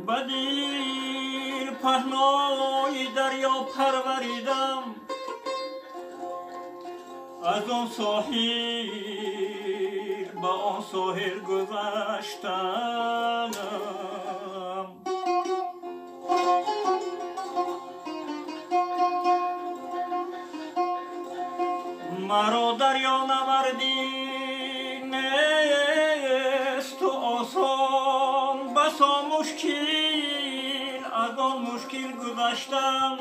بدیر پهنای دریا پروریدم از آن ساحل به آن ساحل گذشتم مرا دریا نوردی نیست و آسان بسا مشکل از آن مشکل گذشتم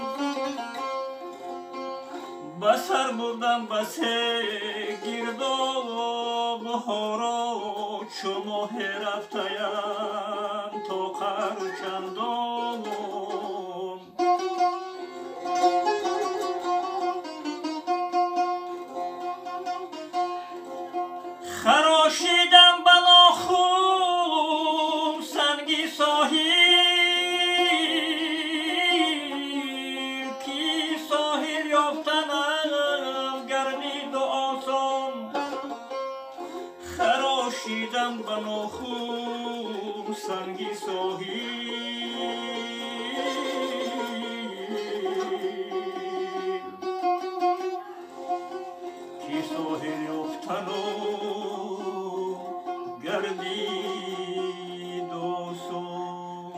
بسر بردم بسه گردابها را چو ماه رفتیم تا قعر چندان خراشیدم بلا خون سنگی ساحل کی ساحل یافتنم گردید و آسان خراشیدم بلا خون سنگی ساحل کی ساحل یافتنم گردید آسان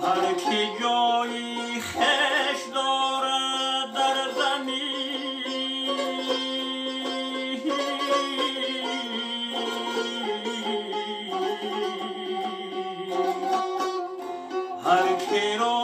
هر کی جایی خوش دارد در زمین هر کی را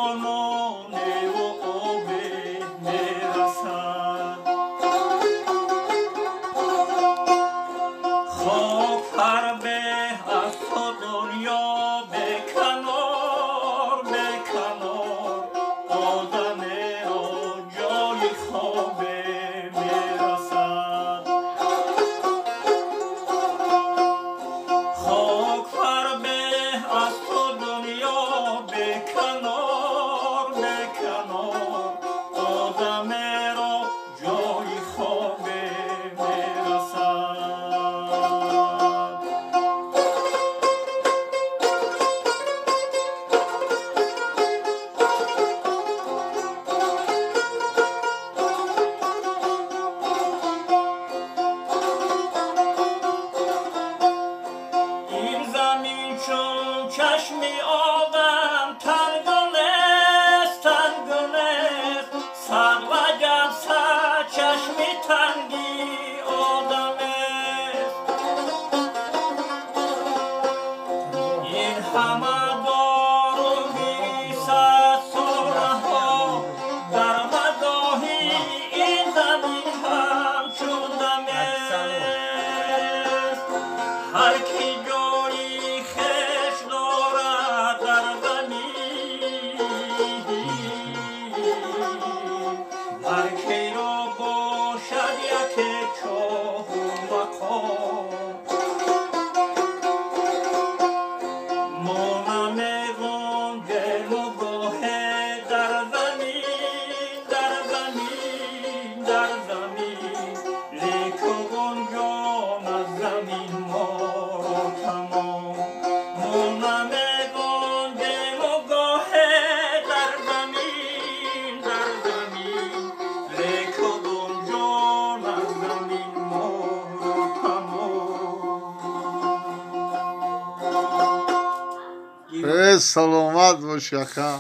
چشمی آدم تنگانست تنگانست صد وجب صد چشمی تنگی آدمست این همه دار و بیصد ساله ها در مداحی این زمین همچون دمست هر کی جایی هر کی را باشد یک چاه و مقام ما نمی‌گویم دل و گاه در زمین در زمین در زمین لیکن جان از زمین ما را تمام ما نمی‌گویم دل و گاه در زمین در زمین سلامت باش یکم